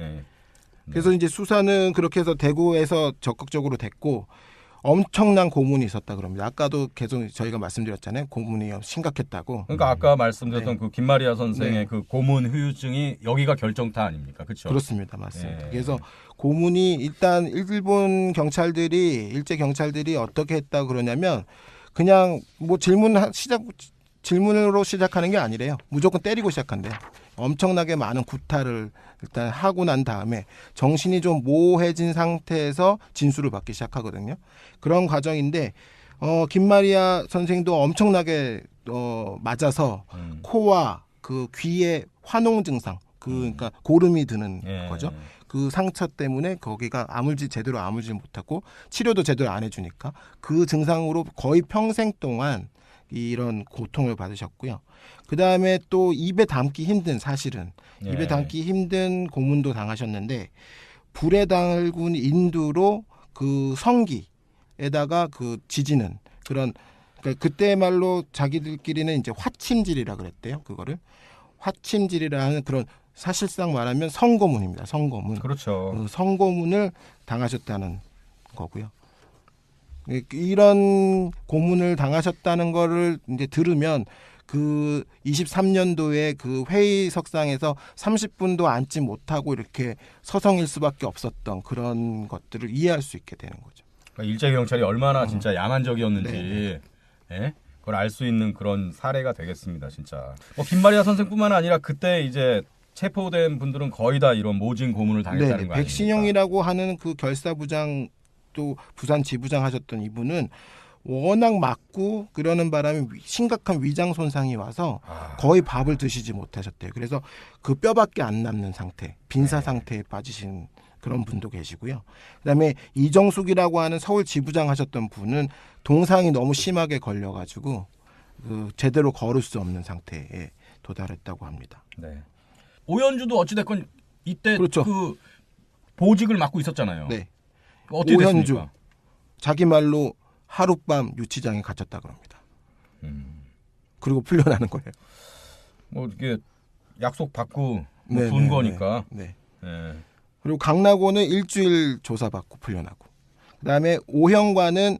그래서 이제 수사는 그렇게 해서 대구에서 적극적으로 됐고 엄청난 고문이 있었다 그럽니다. 아까도 계속 저희가 말씀드렸잖아요. 고문이 심각했다고. 그러니까 아까 말씀드렸던 네. 그 김마리아 선생의 네. 그 고문 후유증이 여기가 결정타 아닙니까? 그렇죠? 그렇습니다. 맞습니다. 예. 그래서 고문이 일단 일본 경찰들이 일제 경찰들이 어떻게 했다 그러냐면 그냥 뭐 질문으로 시작하는 게 아니래요. 무조건 때리고 시작한대요. 엄청나게 많은 구타를 일단 하고 난 다음에 정신이 좀 모호해진 상태에서 진술을 받기 시작하거든요. 그런 과정인데 김마리아 선생도 엄청나게 맞아서 코와 그 귀에 화농 증상, 그러니까 고름이 드는 예. 거죠. 그 상처 때문에 거기가 제대로 아물지 못하고 치료도 제대로 안 해주니까 그 증상으로 거의 평생 동안 이런 고통을 받으셨고요. 그 다음에 또 입에 담기 힘든 사실은 예. 입에 담기 힘든 고문도 당하셨는데 불에 달군 인두로 그 성기에다가 그 지지는 그런 그러니까 그때 말로 자기들끼리는 이제 화침질이라 그랬대요. 그거를 화침질이라는 그런 사실상 말하면 성고문입니다. 성고문. 그렇죠. 그 성고문을 당하셨다는 거고요. 이런 고문을 당하셨다는 거를 이제 들으면 그 23년도에 그 회의석상에서 30분도 앉지 못하고 이렇게 서성일 수밖에 없었던 그런 것들을 이해할 수 있게 되는 거죠. 그러니까 일제 경찰이 얼마나 진짜 야만적이었는지 예? 그걸 알 수 있는 그런 사례가 되겠습니다, 진짜. 김마리아 선생뿐만 아니라 그때 이제 체포된 분들은 거의 다 이런 모진 고문을 당했다는 거 아닙니까? 백신영이라고 하는 그 결사부장 또 부산 지부장 하셨던 이분은 워낙 맞고 그러는 바람에 심각한 위장 손상이 와서 거의 밥을 드시지 못하셨대요. 그래서 그 뼈밖에 안 남는 상태, 빈사 상태에 빠지신 그런 분도 계시고요. 그다음에 이정숙이라고 하는 서울 지부장 하셨던 분은 동상이 너무 심하게 걸려가지고 제대로 걸을 수 없는 상태에 도달했다고 합니다. 네. 오연주도 어찌됐건 이때 그렇죠. 그 보직을 맡고 있었잖아요. 네. 어떻게 오현주 됐습니까? 자기 말로 하룻밤 유치장에 갇혔다 그럽니다. 그리고 풀려나는 거예요. 뭐 이게 약속 받고 둔 거니까. 네. 예. 그리고 강나고는 일주일 조사받고 풀려나고, 그다음에 오형관은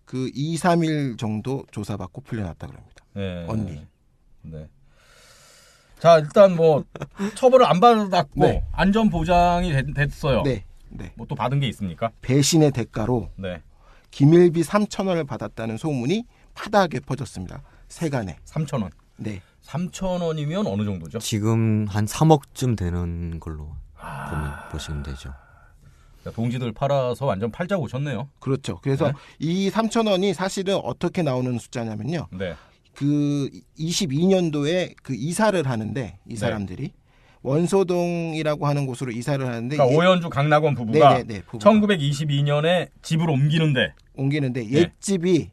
그 2, 3일 정도 조사받고 풀려났다 그럽니다. 예. 언니. 네. 자, 일단 뭐 처벌을 안 받았고 네. 안전 보장이 됐어요. 네. 네. 뭐 또 받은 게 있습니까? 배신의 대가로 네. 기밀비 3,000원을 받았다는 소문이 파다하게 퍼졌습니다. 세간에. 3,000원. 네. 3,000원이면 어느 정도죠? 지금 한 3억쯤 되는 걸로 보시면 되죠. 동지들 팔아서 완전 팔자 오셨네요. 그렇죠. 그래서 네. 이 3,000원이 사실은 어떻게 나오는 숫자냐면요. 네. 그 22년도에 그 이사를 하는데 이 사람들이 원소동이라고 하는 곳으로 이사를 하는데 그러니까 오연주 강낙원 부부가 부부가 1922년에 집을 옮기는데 옛집이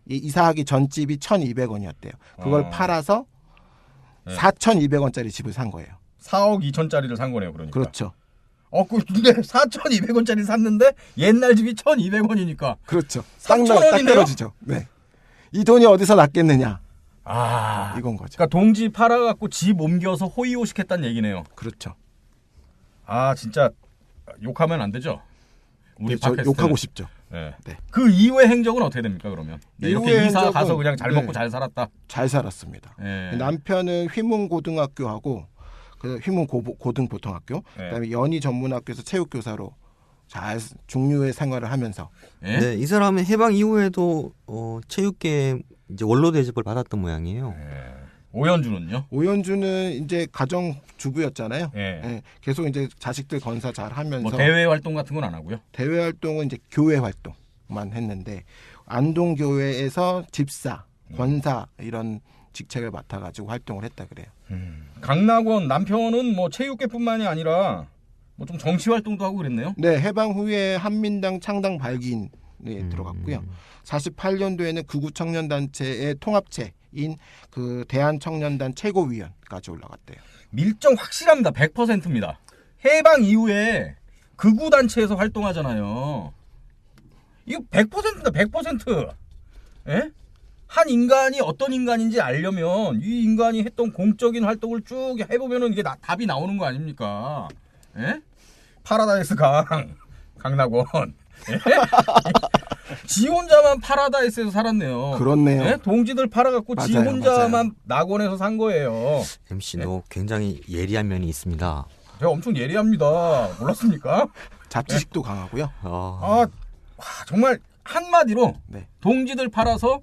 이사하기 전 집이 1,200원이었대요. 그걸 팔아서 4,200원짜리 집을 산 거예요. 4억 2천짜리를 산 거네요, 그러니까. 그렇죠. 근데 4,200원짜리 샀는데 옛날 집이 1,200원이니까. 그렇죠. 3,000원이네요? 딱 떨어지죠. 네. 이 돈이 어디서 났겠느냐. 이건 거죠. 그러니까 동지 팔아갖고 집 옮겨서 호의호식했다는 얘기네요. 그렇죠. 진짜 욕하면 안 되죠. 우리 저 팟캐스트는. 욕하고 싶죠. 네. 네. 그 이후의 행적은 어떻게 됩니까, 그러면? 이렇게 이후의 이사 행적은, 가서 그냥 잘 먹고 네. 잘 살았다. 잘 살았습니다. 네. 남편은 휘문고등학교하고 휘문고등보통학교, 그다음에 연희전문학교에서 체육교사로 잘 중류의 생활을 하면서. 네, 이 사람은 해방 이후에도 체육계 이제 원로 대접을 받았던 모양이에요. 오연주는요? 오연주는 이제 가정 주부였잖아요. 예. 계속 이제 자식들 건사 잘 하면서 뭐 대외 활동 같은 건 안 하고요. 대외 활동은 이제 교회 활동만 했는데 안동 교회에서 집사, 권사 이런 직책을 맡아가지고 활동을 했다 그래요. 강낙원 남편은 뭐 체육계뿐만이 아니라 뭐 좀 정치 활동도 하고 그랬네요. 네, 해방 후에 한민당 창당 발기인에 들어갔고요. 48년도에는 극우 청년단체의 통합체인 그 대한청년단 최고위원까지 올라갔대요. 밀정 확실합니다. 100%입니다. 해방 이후에 극우 단체에서 활동하잖아요. 이거 100%입니다. 100%. 예? 한 인간이 어떤 인간인지 알려면 이 인간이 했던 공적인 활동을 쭉 해보면은 이게 답이 나오는 거 아닙니까? 예? 파라다이스 강낙원. 예? 지 혼자만 파라다이스에서 살았네요. 그렇네요. 네? 동지들 팔아갖고 지 맞아요, 혼자만 맞아요. 낙원에서 산 거예요. MC도 굉장히 예리한 면이 있습니다. 제가 엄청 예리합니다. 몰랐습니까? 잡지식도 강하고요. 와, 정말 한마디로 네. 동지들 팔아서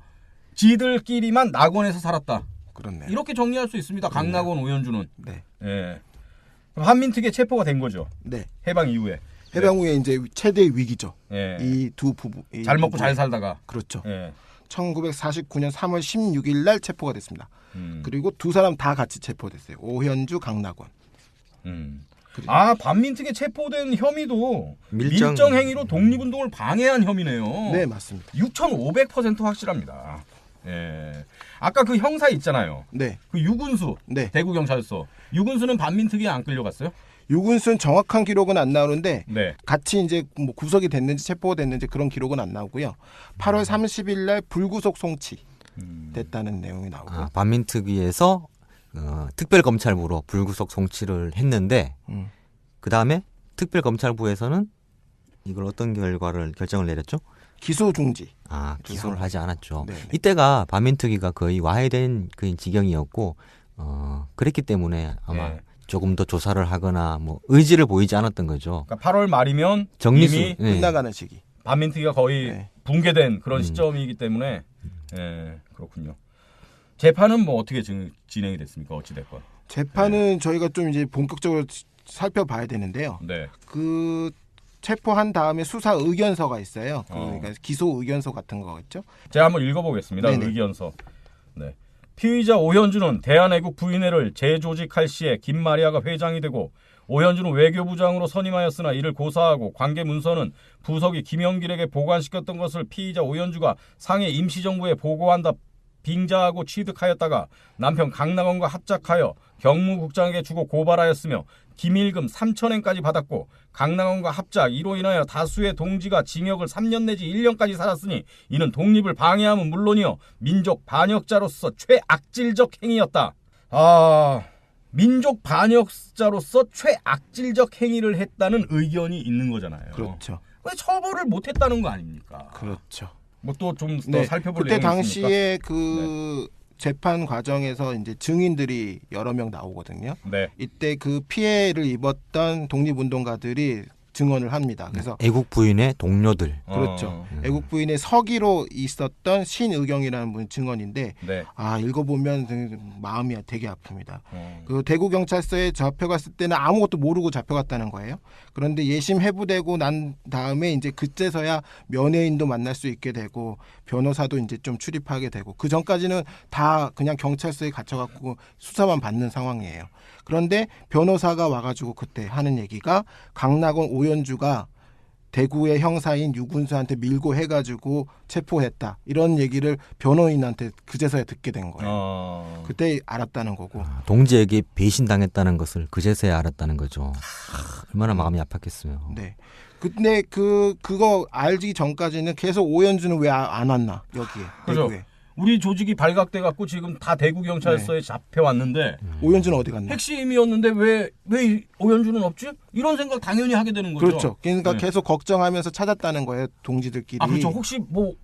지들끼리만 낙원에서 살았다. 그렇네요. 이렇게 정리할 수 있습니다. 강낙원 오연주는. 네. 예. 한민특위에 체포가 된 거죠. 네. 해방 이후에. 해방 후에 이제 최대 위기죠. 예. 이 두 부부. 잘 먹고 잘 살다가. 그렇죠. 예. 1949년 3월 16일 날 체포가 됐습니다. 그리고 두 사람 다 같이 체포됐어요. 오현주, 강낙원. 반민특위에 체포된 혐의도 밀정 밀정행위로 독립운동을 방해한 혐의네요. 네, 맞습니다. 6,500% 확실합니다. 예. 아까 그 형사 있잖아요. 네. 그 유군수, 네. 대구경찰서. 유군수는 반민특위에 안 끌려갔어요? 유군수는 정확한 기록은 안 나오는데 네. 같이 이제 뭐 구속이 됐는지 체포가 됐는지 그런 기록은 안 나오고요. 8월 30일 날 불구속 송치 됐다는 내용이 나오고. 반민특위에서 특별검찰부로 불구속 송치를 했는데 그 다음에 특별검찰부에서는 이걸 어떤 결정을 내렸죠? 기소 중지. 기소를 하지 않았죠. 네네. 이때가 반민특위가 거의 와해된 그 지경이었고 그랬기 때문에 아마 네. 조금 더 조사를 하거나 뭐 의지를 보이지 않았던 거죠. 그러니까 8월 말이면 정리수 이미 끝나가는 시기. 반민특위가 거의 네. 붕괴된 그런 시점이기 때문에 그렇군요. 재판은 뭐 어떻게 진행이 됐습니까? 어찌됐건. 재판은 저희가 좀 이제 본격적으로 살펴봐야 되는데요. 네. 그 체포한 다음에 수사 의견서가 있어요. 어. 그러니까 기소 의견서 같은 거겠죠. 제가 한번 읽어보겠습니다. 네네. 의견서. 네. 피의자 오현주는 대한애국 부인회를 재조직할 시에 김마리아가 회장이 되고 오현주는 외교부장으로 선임하였으나 이를 고사하고 관계 문서는 부석이 김영길에게 보관시켰던 것을 피의자 오현주가 상해 임시정부에 보고한다 빙자하고 취득하였다가 남편 강낙원과 합작하여 경무국장에게 주고 고발하였으며 기밀금 3,000엔까지 받았고 강낙원과 합작 이로 인하여 다수의 동지가 징역을 3년 내지 1년까지 살았으니 이는 독립을 방해함은 물론이요 민족 반역자로서 최악질적 행위였다. 민족 반역자로서 최악질적 행위를 했다는 의견이 있는 거잖아요. 그렇죠. 왜 처벌을 못했다는 거 아닙니까? 그렇죠. 뭐 또 좀 더 살펴볼 그때 내용이 있습니까? 당시에 그 재판 과정에서 이제 증인들이 여러 명 나오거든요. 네. 이때 그 피해를 입었던 독립운동가들이 증언을 합니다. 그래서 애국 부인의 동료들. 그렇죠. 애국 부인의 서기로 있었던 신의경이라는 분 증언인데 네. 읽어보면 마음이 되게 아픕니다. 그 대구 경찰서에 잡혀갔을 때는 아무것도 모르고 잡혀갔다는 거예요. 그런데 예심 해부되고 난 다음에 이제 그때서야 면회인도 만날 수 있게 되고 변호사도 이제 좀 출입하게 되고 그 전까지는 다 그냥 경찰서에 갇혀갖고 수사만 받는 상황이에요. 그런데 변호사가 와가지고 그때 하는 얘기가 강낙원 오연주가 대구의 형사인 유군수한테 밀고 해가지고 체포했다. 이런 얘기를 변호인한테 그제서야 듣게 된 거예요. 그때 알았다는 거고. 동지에게 배신당했다는 것을 그제서야 알았다는 거죠. 얼마나 마음이 아팠겠어요. 네. 근데 그거 알기 전까지는 계속 오연주는 왜 안 왔나 여기에. 그죠. 대구에. 우리 조직이 발각돼 갖고 지금 다 대구 경찰서에 잡혀왔는데 오연주는 어디 갔나? 핵심이었는데 왜 오연주는 없지? 이런 생각 당연히 하게 되는 거죠. 그렇죠. 그러니까 계속 걱정하면서 찾았다는 거예요. 동지들끼리. 그렇죠. 혹시 뭐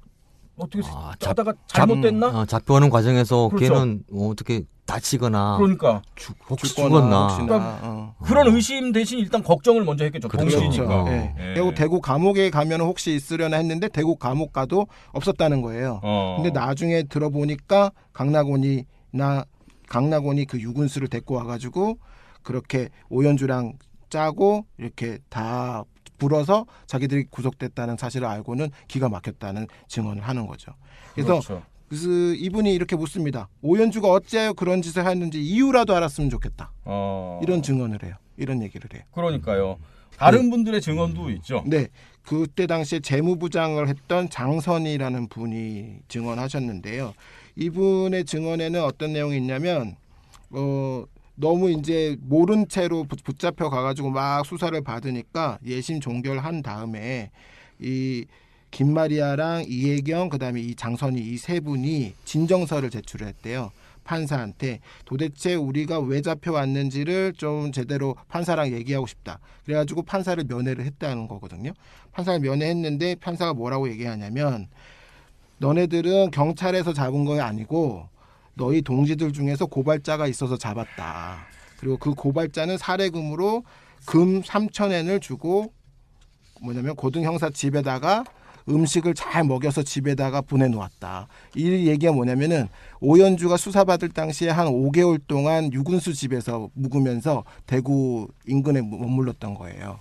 어떻게 하다가 잘못됐나? 잡혀오는 과정에서 그렇죠. 걔는 어떻게 다치거나 그러니까 혹시 죽거나 죽었나. 혹시나, 그런 의심 대신 일단 걱정을 먼저 했겠죠. 그렇죠. 동시니까. 네. 예. 그리고 대구 감옥에 가면 혹시 있으려나 했는데 대구 감옥 가도 없었다는 거예요. 근데 나중에 들어보니까 강낙원이 그 유군수를 데리고 와가지고 그렇게 오연주랑 짜고 이렇게 다 불어서 자기들이 구속됐다는 사실을 알고는 기가 막혔다는 증언을 하는 거죠. 그래서 그렇죠. 이분이 이렇게 묻습니다. 오연주가 어찌하여 그런 짓을 했는지 이유라도 알았으면 좋겠다. 이런 증언을 해요. 이런 얘기를 해요. 그러니까요. 다른 분들의 증언도 있죠. 네. 그때 당시에 재무부장을 했던 장선이라는 분이 증언하셨는데요. 이분의 증언에는 어떤 내용이 있냐면 너무 이제 모른 채로 붙잡혀 가가지고 막 수사를 받으니까 예심 종결한 다음에 김마리아랑 이혜경 그다음에 이 장선희 이 세 분이 진정서를 제출을 했대요. 판사한테 도대체 우리가 왜 잡혀왔는지를 좀 제대로 판사랑 얘기하고 싶다. 그래가지고 판사를 면회를 했다는 거거든요. 판사를 면회했는데 판사가 뭐라고 얘기하냐면 너네들은 경찰에서 잡은 거 아니고 너희 동지들 중에서 고발자가 있어서 잡았다. 그리고 그 고발자는 살해금으로 금 3,000엔을 주고 뭐냐면 고등형사 집에다가 음식을 잘 먹여서 집에다가 보내놓았다. 이 얘기가 뭐냐면은 오연주가 수사받을 당시에 한 5개월 동안 유군수 집에서 묵으면서 대구 인근에 머물렀던 거예요.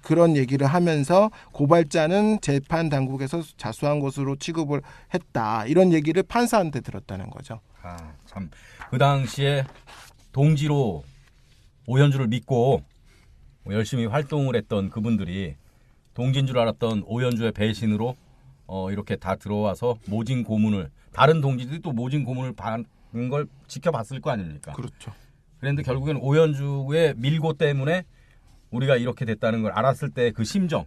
그런 얘기를 하면서 고발자는 재판 당국에서 자수한 것으로 취급을 했다. 이런 얘기를 판사한테 들었다는 거죠. 참 그 당시에 동지로 오연주를 믿고 열심히 활동을 했던 그분들이 동지인 줄 알았던 오연주의 배신으로 이렇게 다 들어와서 모진 고문을 다른 동지들이 또 모진 고문을 받는 걸 지켜봤을 거 아닙니까? 그렇죠. 그런데 결국엔 오연주의 밀고 때문에 우리가 이렇게 됐다는 걸 알았을 때 그 심정.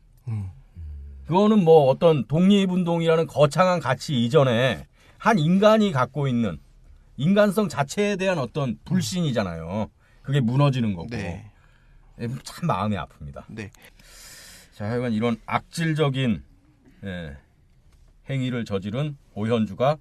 그거는 뭐 어떤 독립운동이라는 거창한 가치 이전에 한 인간이 갖고 있는 인간성 자체에 대한 어떤 불신이잖아요. 그게 무너지는 거고. 네. 참 마음이 아픕니다. 네. 자, 하여간 이런 악질적인 행위를 저지른 오현주가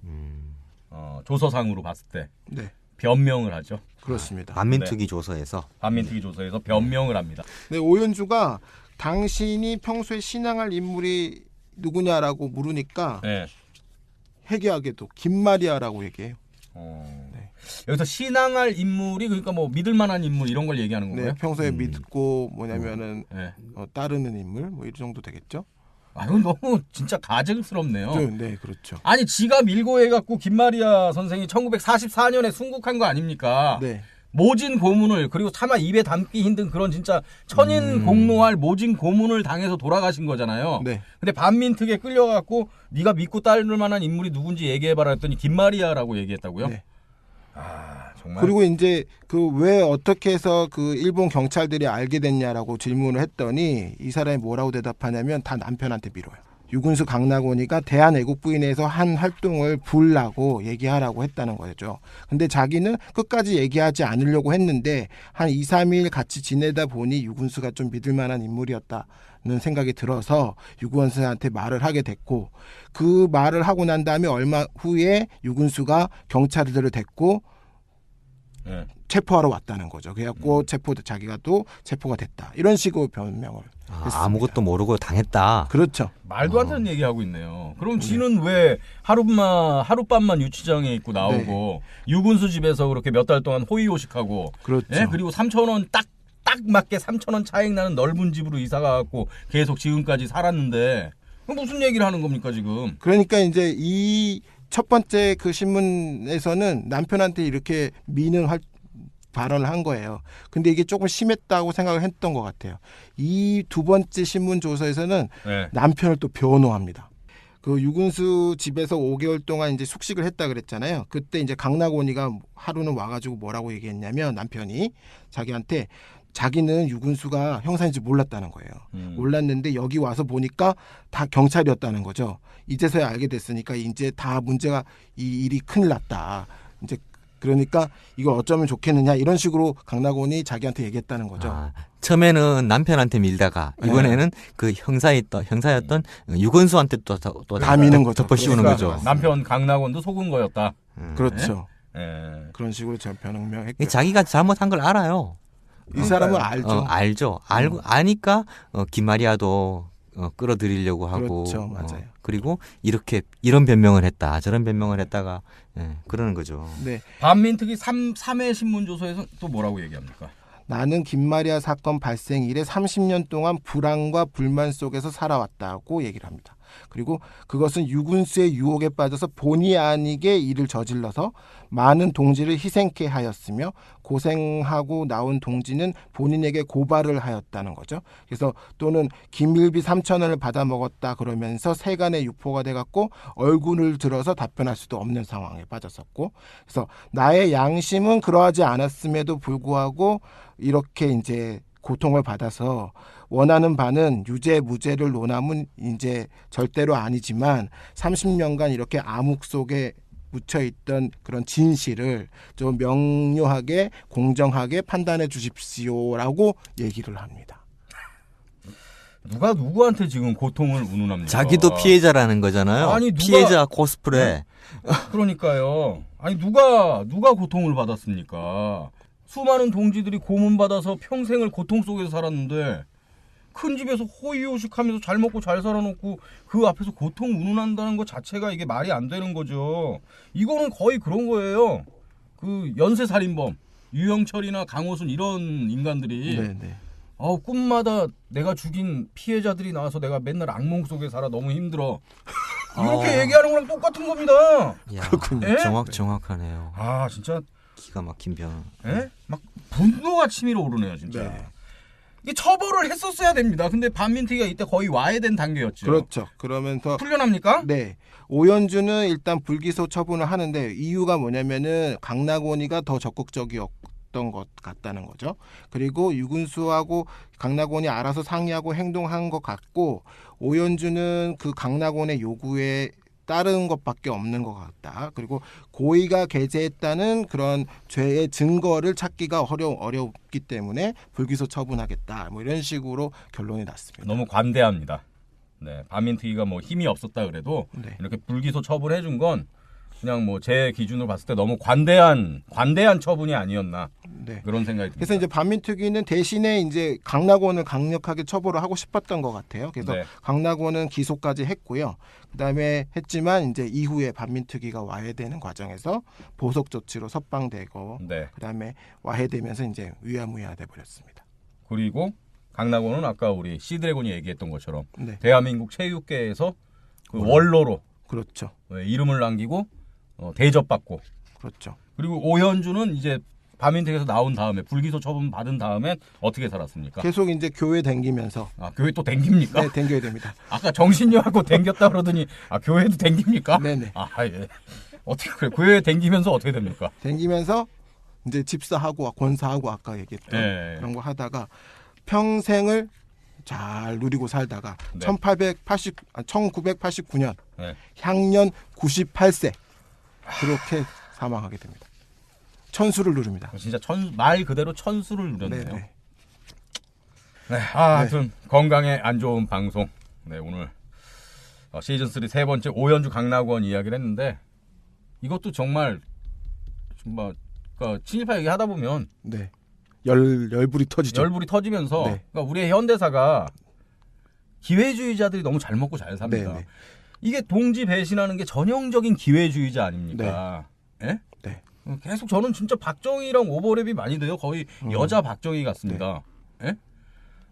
조서상으로 봤을 때 네. 변명을 하죠. 그렇습니다. 반민특위 조서에서 반민특위 조서에서 변명을 합니다. 네, 오연주가 당신이 평소에 신앙할 인물이 누구냐라고 물으니까 네. 해괴하게도 김마리아라고 얘기해요. 네. 여기서 신앙할 인물이 그러니까 뭐 믿을 만한 인물 이런 걸 얘기하는 건가요? 네, 평소에 믿고 뭐냐면은 네. 따르는 인물 뭐 이 정도 되겠죠? 이건 너무 진짜 가증스럽네요. 네, 그렇죠. 아니 지가 밀고 해갖고 김마리아 선생이 1944년에 순국한 거 아닙니까? 네. 모진 고문을 그리고 차마 입에 담기 힘든 그런 진짜 천인 공노할 모진 고문을 당해서 돌아가신 거잖아요. 네. 근데 반민특위에 끌려갖고 네가 믿고 따를 만한 인물이 누군지 얘기해봐라 했더니 김마리아라고 얘기했다고요? 네. 정말. 그리고 이제 그 왜 어떻게 해서 그 일본 경찰들이 알게 됐냐라고 질문을 했더니 이 사람이 뭐라고 대답하냐면 다 남편한테 밀어요. 유군수 강나곤이가 대한애국부인회에서 한 활동을 불라고 얘기하라고 했다는 거죠. 근데 자기는 끝까지 얘기하지 않으려고 했는데 한 2, 3일 같이 지내다 보니 유군수가 좀 믿을 만한 인물이었다는 생각이 들어서 유군수한테 말을 하게 됐고 그 말을 하고 난 다음에 얼마 후에 유군수가 경찰들을 데리고 네. 체포하러 왔다는 거죠. 그래갖고 자기가 또 체포가 됐다. 이런 식으로 변명을 했습니다. 아무것도 모르고 당했다. 그렇죠. 말도 안 되는 얘기하고 있네요. 그럼 지는 왜 하룻밤만 유치장에 있고 나오고 유군수 집에서 그렇게 몇 달 동안 호의호식하고 그렇죠. 예? 그리고 3,000원 딱 맞게 3,000원 차익 나는 넓은 집으로 이사 가고 계속 지금까지 살았는데 무슨 얘기를 하는 겁니까 지금? 그러니까 이제 이 첫 번째 그 신문에서는 남편한테 이렇게 미는 발언을 한 거예요. 근데 이게 조금 심했다고 생각을 했던 것 같아요. 이 두 번째 신문 조서에서는 네. 남편을 또 변호합니다. 그 유군수 집에서 5개월 동안 이제 숙식을 했다 그랬잖아요. 그때 이제 강나곤이가 하루는 와가지고 뭐라고 얘기했냐면 남편이 자기한테 자기는 유군수가 형사인지 몰랐다는 거예요. 몰랐는데 여기 와서 보니까 다 경찰이었다는 거죠. 이제서야 알게 됐으니까 이제 다 문제가 이 일이 큰일 났다. 이제 그러니까 이걸 어쩌면 좋겠느냐 이런 식으로 강나곤이 자기한테 얘기했다는 거죠. 처음에는 남편한테 밀다가 이번에는 그 형사였던 유건수한테 또 다 미는 거죠. 덮어씌우는 그러니까 거죠. 남편 강나곤도 속은 거였다. 그렇죠. 예. 그런 식으로 변명했고 자기가 잘못한 걸 알아요. 이 사람은 알죠. 알죠. 알고 아니까 김마리아도 끌어들이려고 하고 그렇죠, 맞아요. 그리고 이런 변명을 했다, 저런 변명을 했다가 그러는 거죠. 네. 반민특위 3회 신문조서에서 또 뭐라고 얘기합니까? 나는 김마리아 사건 발생 이래 30년 동안 불안과 불만 속에서 살아왔다고 얘기를 합니다. 그리고 그것은 유군수의 유혹에 빠져서 본의 아니게 일을 저질러서 많은 동지를 희생케 하였으며 고생하고 나온 동지는 본인에게 고발을 하였다는 거죠. 그래서 또는 김일비 3,000원을 받아 먹었다 그러면서 세간의 유포가 돼갖고 얼굴을 들어서 답변할 수도 없는 상황에 빠졌었고, 그래서 나의 양심은 그러하지 않았음에도 불구하고 이렇게 이제 고통을 받아서 원하는 바는 유죄 무죄를 논함은 이제 절대로 아니지만 30년간 이렇게 암흑 속에 묻혀있던 그런 진실을 좀 명료하게 공정하게 판단해 주십시오라고 얘기를 합니다. 누가 누구한테 지금 고통을 운운합니까? 자기도 피해자라는 거잖아요. 아니, 피해자 코스프레. 그러니까요. 아니 누가 고통을 받았습니까? 수많은 동지들이 고문받아서 평생을 고통 속에서 살았는데 큰 집에서 호의호식하면서 잘 먹고 잘 살아놓고 그 앞에서 고통 운운한다는 것 자체가 이게 말이 안 되는 거죠. 이거는 거의 그런 거예요. 그 연쇄살인범 유영철이나 강호순 이런 인간들이 네네. 꿈마다 내가 죽인 피해자들이 나와서 내가 맨날 악몽 속에 살아 너무 힘들어. 이렇게 얘기하는 거랑 똑같은 겁니다. 야, 그렇군요. 예? 정확하네요. 아 진짜 기가 막힌 변. 예? 막 분노가 치밀어 오르네요 진짜. 네. 이게 처벌을 했었어야 됩니다. 근데 반민특위가 이때 거의 와야 된 단계였죠. 그렇죠. 그러면서 풀려납니까? 네. 오연주는 일단 불기소 처분을 하는데 이유가 뭐냐면은 강낙원이가 더 적극적이었던 것 같다는 거죠. 그리고 유근수하고 강낙원이 알아서 상의하고 행동한 것 같고 오연주는 그 강낙원의 요구에 따른 것밖에 없는 것 같다. 그리고 고의가 게재했다는 그런 죄의 증거를 찾기가 어렵기 때문에 불기소 처분하겠다. 뭐 이런 식으로 결론이 났습니다. 너무 관대합니다. 네, 반민특위가 뭐 힘이 없었다 그래도 네. 이렇게 불기소 처분해 준 건 그냥 뭐 제 기준으로 봤을 때 너무 관대한 처분이 아니었나 네. 그런 생각이 듭니다. 그래서 이제 반민특위는 대신에 이제 강낙원을 강력하게 처벌을 하고 싶었던 것 같아요. 그래서 네. 강낙원은 기소까지 했고요. 그다음에 했지만 이제 이후에 반민특위가 와해되는 과정에서 보석 조치로 석방되고 네. 그다음에 와해되면서 이제 위야무야돼 버렸습니다. 그리고 강낙원은 아까 우리 시드래곤이 얘기했던 것처럼 네, 대한민국 체육계에서 그 원로로 그렇죠, 이름을 남기고 대접받고 그렇죠. 그리고 오현주는 이제 반민특위에서 나온 다음에 불기소 처분 받은 다음에 어떻게 살았습니까? 계속 이제 교회 댕기면서 교회 또 댕깁니까? 네, 댕겨야 됩니다. 아까 정신여하고 댕겼다 그러더니 교회도 댕깁니까? 네네. 예. 어떻게 그래? 교회 댕기면서 어떻게 됩니까? 댕기면서 이제 집사하고 권사하고 아까 얘기했던 예. 그런 거 하다가 평생을 잘 누리고 살다가 네. 1989년 네. 향년 98세 그렇게 사망하게 됩니다. 천수를 누릅니다. 진짜 말 그대로 천수를 누렸네요. 네네. 네, 하여튼 건강에 안 좋은 방송. 네, 오늘 시즌 3 세 번째 오연주 강낙원 이야기를 했는데 이것도 정말 그러니까 친일파 얘기하다 보면 네. 열불이 터지죠. 열불이 터지면서 네. 그러니까 우리의 현대사가 기회주의자들이 너무 잘 먹고 잘 삽니다. 네네. 이게 동지 배신하는 게 전형적인 기회주의자 아닙니까? 예? 네. 계속 저는 진짜 박정희랑 오버랩이 많이 돼요. 거의 여자 박정희 같습니다. 예?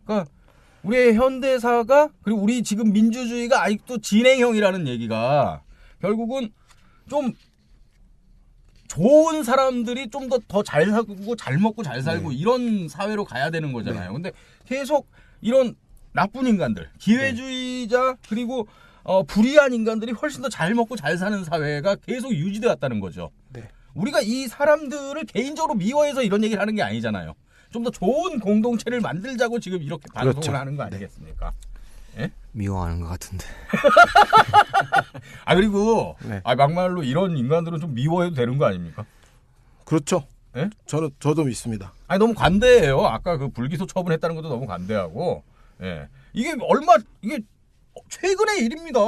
그러니까 우리의 현대사가 그리고 우리 지금 민주주의가 아직도 진행형이라는 얘기가 결국은 좀 좋은 사람들이 좀 더 잘 살고 잘 먹고 잘 살고 네. 이런 사회로 가야 되는 거잖아요. 근데 계속 이런 나쁜 인간들, 기회주의자 그리고 불의한 인간들이 훨씬 더 잘 먹고 잘 사는 사회가 계속 유지돼 왔다는 거죠. 네. 우리가 이 사람들을 개인적으로 미워해서 이런 얘기를 하는 게 아니잖아요. 좀 더 좋은 공동체를 만들자고 지금 이렇게 방송을 그렇죠. 하는 거 아니겠습니까? 예? 미워하는 것 같은데. 그리고 네. 막말로 이런 인간들은 좀 미워해도 되는 거 아닙니까? 그렇죠. 예? 저도 믿습니다. 너무 관대해요. 아까 그 불기소 처분했다는 것도 너무 관대하고, 예. 이게 최근의 일입니다.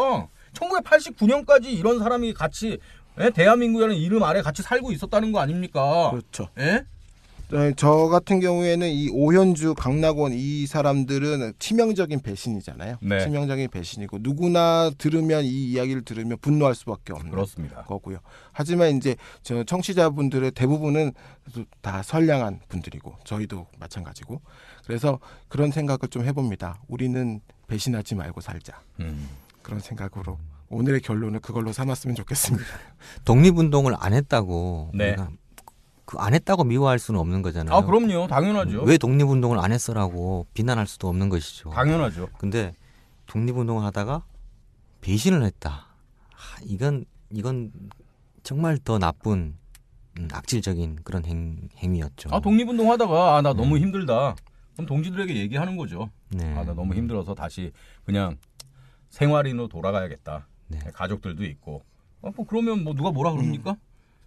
1989년까지 이런 사람이 같이, 예? 대한민국이라는 이름 아래 같이 살고 있었다는 거 아닙니까? 그렇죠. 예? 저 같은 경우에는 이 오현주, 강낙원 이 사람들은 치명적인 배신이잖아요. 네. 치명적인 배신이고 누구나 들으면 이 이야기를 들으면 분노할 수밖에 없는 그렇습니다. 거고요. 하지만 이제 저 청취자분들의 대부분은 다 선량한 분들이고 저희도 마찬가지고 그래서 그런 생각을 좀 해봅니다. 우리는 배신하지 말고 살자. 그런 생각으로 오늘의 결론을 그걸로 삼았으면 좋겠습니다. 독립운동을 안 했다고 네. 우리가 안 했다고 미워할 수는 없는 거잖아요. 그럼요. 당연하죠. 왜 독립운동을 안 했어라고 비난할 수도 없는 것이죠. 당연하죠. 근데 독립운동을 하다가 배신을 했다. 이건 정말 더 나쁜 악질적인 그런 행위였죠. 독립운동 하다가 나 너무 힘들다. 그럼 동지들에게 얘기하는 거죠. 네. 아, 나 너무 힘들어서 다시 그냥 생활인으로 돌아가야겠다. 네. 가족들도 있고. 뭐 그러면 뭐 누가 뭐라 그럽니까?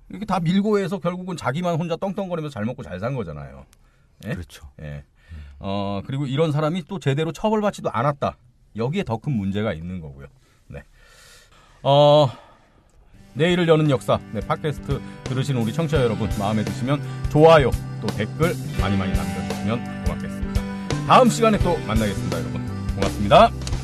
이렇게 다 밀고 해서 결국은 자기만 혼자 떵떵거리면서 잘 먹고 잘 산 거잖아요. 예? 그렇죠. 예. 그리고 이런 사람이 또 제대로 처벌받지도 않았다. 여기에 더 큰 문제가 있는 거고요. 네. 내일을 여는 역사, 네, 팟캐스트 들으시는 우리 청취자 여러분, 마음에 드시면 좋아요, 또 댓글 많이 남겨주시면 고맙겠습니다. 다음 시간에 또 만나겠습니다, 여러분. 고맙습니다.